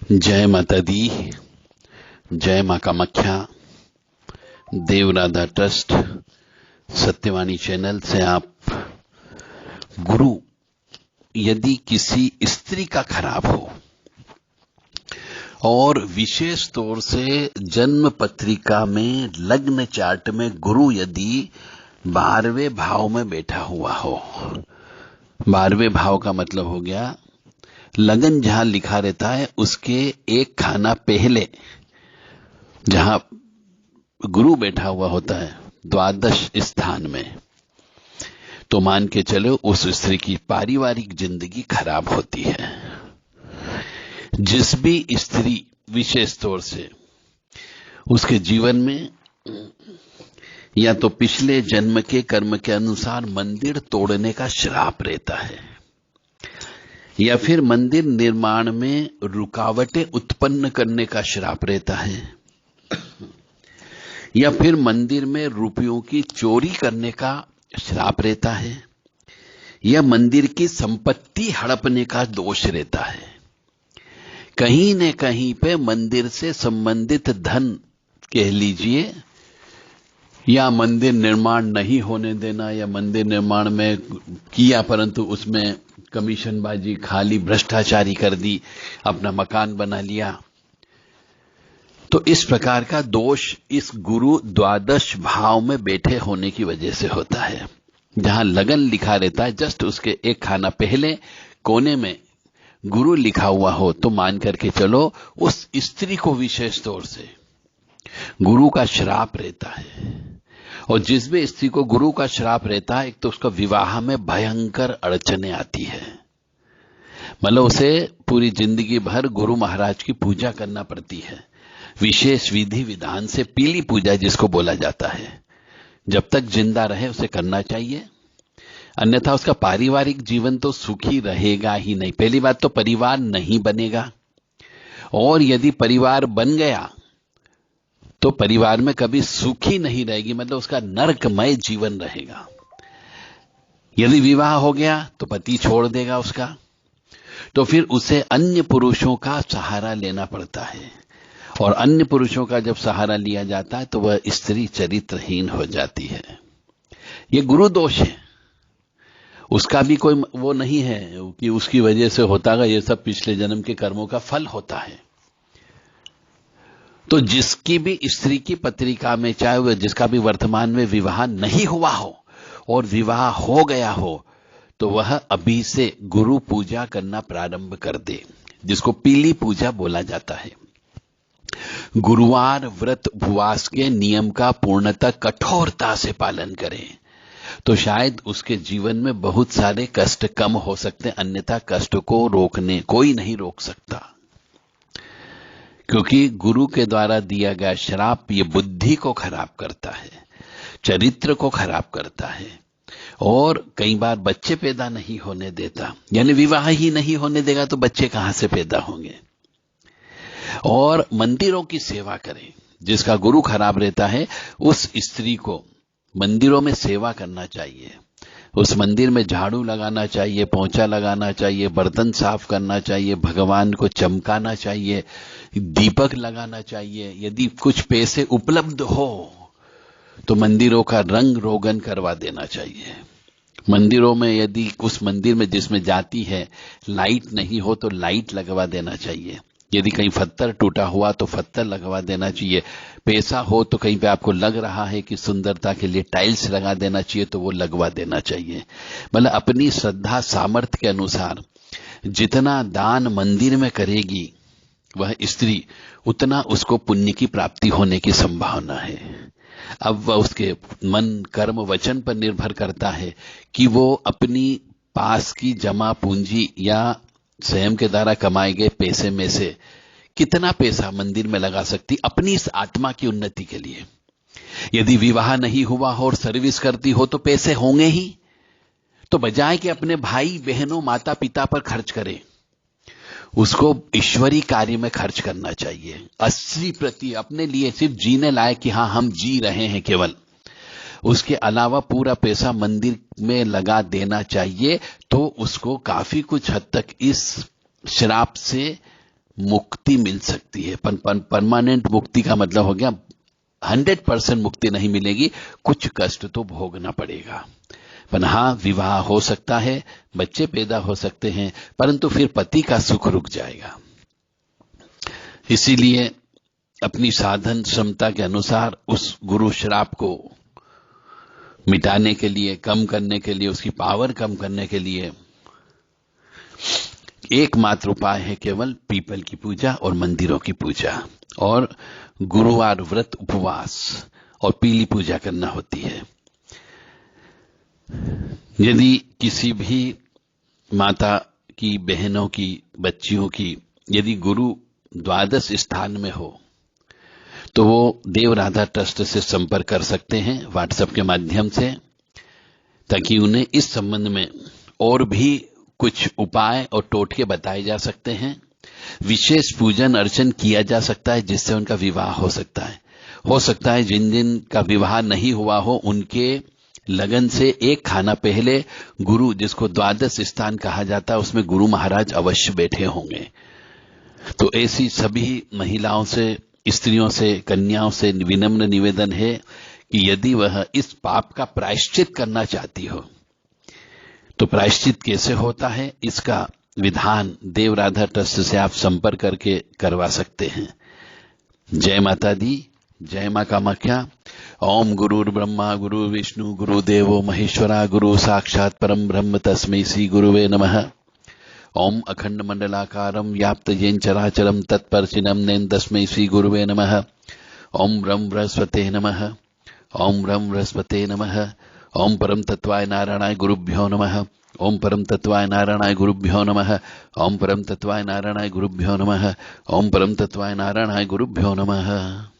जय माता दी, जय मां कामाख्या। देव राधा ट्रस्ट सत्यवाणी चैनल से आप गुरु यदि किसी स्त्री का खराब हो और विशेष तौर से जन्म पत्रिका में लग्न चार्ट में गुरु यदि 12वें भाव में बैठा हुआ हो, 12वें भाव का मतलब हो गया लगन जहां लिखा रहता है उसके एक खाना पहले जहां गुरु बैठा हुआ होता है द्वादश स्थान में, तो मान के चलो उस स्त्री की पारिवारिक जिंदगी खराब होती है। जिस भी स्त्री विशेष तौर से उसके जीवन में या तो पिछले जन्म के कर्म के अनुसार मंदिर तोड़ने का श्राप रहता है, या फिर मंदिर निर्माण में रुकावटें उत्पन्न करने का श्राप रहता है, या फिर मंदिर में रुपयों की चोरी करने का श्राप रहता है, या मंदिर की संपत्ति हड़पने का दोष रहता है। कहीं न कहीं पे मंदिर से संबंधित धन कह लीजिए, या मंदिर निर्माण नहीं होने देना, या मंदिर निर्माण में किया परंतु उसमें कमीशनबाजी, खाली भ्रष्टाचारी कर दी, अपना मकान बना लिया। तो इस प्रकार का दोष इस गुरु द्वादश भाव में बैठे होने की वजह से होता है। जहां लगन लिखा रहता है जस्ट उसके एक खाना पहले कोने में गुरु लिखा हुआ हो, तो मान करके चलो उस स्त्री को विशेष तौर से गुरु का श्राप रहता है। और जिस भी स्त्री को गुरु का श्राप रहता है, एक तो उसका विवाह में भयंकर अड़चने आती है, मतलब उसे पूरी जिंदगी भर गुरु महाराज की पूजा करना पड़ती है, विशेष विधि विधान से पीली पूजा जिसको बोला जाता है। जब तक जिंदा रहे उसे करना चाहिए, अन्यथा उसका पारिवारिक जीवन तो सुखी रहेगा ही नहीं। पहली बात तो परिवार नहीं बनेगा, और यदि परिवार बन गया तो परिवार में कभी सुखी नहीं रहेगी, मतलब उसका नरकमय जीवन रहेगा। यदि विवाह हो गया तो पति छोड़ देगा उसका, तो फिर उसे अन्य पुरुषों का सहारा लेना पड़ता है, और अन्य पुरुषों का जब सहारा लिया जाता है तो वह स्त्री चरित्रहीन हो जाती है। यह गुरु दोष है, उसका भी कोई वो नहीं है कि उसकी वजह से होता है, यह सब पिछले जन्म के कर्मों का फल होता है। तो जिसकी भी स्त्री की पत्रिका में, चाहे वह जिसका भी वर्तमान में विवाह नहीं हुआ हो और विवाह हो गया हो, तो वह अभी से गुरु पूजा करना प्रारंभ कर दे, जिसको पीली पूजा बोला जाता है। गुरुवार व्रत उपवास के नियम का पूर्णतः कठोरता से पालन करें, तो शायद उसके जीवन में बहुत सारे कष्ट कम हो सकते हैं। अन्यथा कष्ट को रोकने कोई नहीं रोक सकता, क्योंकि गुरु के द्वारा दिया गया श्राप ये बुद्धि को खराब करता है, चरित्र को खराब करता है, और कई बार बच्चे पैदा नहीं होने देता। यानी विवाह ही नहीं होने देगा तो बच्चे कहां से पैदा होंगे। और मंदिरों की सेवा करें, जिसका गुरु खराब रहता है उस स्त्री को मंदिरों में सेवा करना चाहिए, उस मंदिर में झाड़ू लगाना चाहिए, पोंछा लगाना चाहिए, बर्तन साफ करना चाहिए, भगवान को चमकाना चाहिए, दीपक लगाना चाहिए। यदि कुछ पैसे उपलब्ध हो तो मंदिरों का रंग रोगन करवा देना चाहिए। मंदिरों में यदि उस मंदिर में जिसमें जाती है लाइट नहीं हो तो लाइट लगवा देना चाहिए। यदि कहीं पत्थर टूटा हुआ तो पत्थर लगवा देना चाहिए। पैसा हो तो कहीं पे आपको लग रहा है कि सुंदरता के लिए टाइल्स लगा देना चाहिए तो वो लगवा देना चाहिए। मतलब अपनी श्रद्धा सामर्थ्य के अनुसार जितना दान मंदिर में करेगी वह स्त्री, उतना उसको पुण्य की प्राप्ति होने की संभावना है। अब वह उसके मन कर्म वचन पर निर्भर करता है कि वो अपनी पास की जमा पूंजी या स्वयं के द्वारा कमाए गए पैसे में से कितना पैसा मंदिर में लगा सकती अपनी इस आत्मा की उन्नति के लिए। यदि विवाह नहीं हुआ हो और सर्विस करती हो तो पैसे होंगे ही, तो बजाय कि अपने भाई बहनों माता पिता पर खर्च करे, उसको ईश्वरी कार्य में खर्च करना चाहिए। 80% अपने लिए सिर्फ जीने लायक कि हाँ हम जी रहे हैं केवल, उसके अलावा पूरा पैसा मंदिर में लगा देना चाहिए। तो उसको काफी कुछ हद तक इस श्राप से मुक्ति मिल सकती है। परमानेंट मुक्ति का मतलब हो गया 100% मुक्ति नहीं मिलेगी, कुछ कष्ट तो भोगना पड़ेगा। पर हाँ, विवाह हो सकता है, बच्चे पैदा हो सकते हैं, परंतु फिर पति का सुख रुक जाएगा। इसीलिए अपनी साधन क्षमता के अनुसार उस गुरु श्राप को मिटाने के लिए, कम करने के लिए, उसकी पावर कम करने के लिए एकमात्र उपाय है केवल पीपल की पूजा और मंदिरों की पूजा और गुरुवार व्रत उपवास और पीली पूजा करना होती है। यदि किसी भी माता की, बहनों की, बच्चियों की यदि गुरु द्वादश स्थान में हो तो वो देव राधा ट्रस्ट से संपर्क कर सकते हैं व्हाट्सएप के माध्यम से, ताकि उन्हें इस संबंध में और भी कुछ उपाय और टोटके बताए जा सकते हैं। विशेष पूजन अर्चन किया जा सकता है जिससे उनका विवाह हो सकता है। हो सकता है जिन जिन का विवाह नहीं हुआ हो उनके लगन से एक खाना पहले गुरु, जिसको द्वादश स्थान कहा जाता है, उसमें गुरु महाराज अवश्य बैठे होंगे। तो ऐसी सभी महिलाओं से, स्त्रियों से, कन्याओं से विनम्र निवेदन है कि यदि वह इस पाप का प्रायश्चित करना चाहती हो तो प्रायश्चित कैसे होता है, इसका विधान देव राधा ट्रस्ट से आप संपर्क करके करवा सकते हैं। जय माता दी, जय मां कामाख्या। ओम गुरुर् ब्रह्मा गुरु विष्णु गुरुदेवो महेश्वरा गुरु साक्षात् परम ब्रह्म तस्मै श्री गुरुवे नमः। ओम अखंड मंडलाकारं व्याप्त येन चराचरं तत्परिचिनं नेन तस्मै श्री गुरुवे नमः। ओम ब्रह्म बृहस्पते नमः। ओम ब्रह्म बृहस्पते नमः। ओम परम तत्वाय नारायणाय गुरुभ्यो नमः। ओम परम तत्वाय नारायणाय गुरुभ्यो नमः। ओम परम तत्वाय नारायणाय गुरुभ्यो नमः। ओम परम तत्वाय नारायणाय गुरुभ्यो नमः।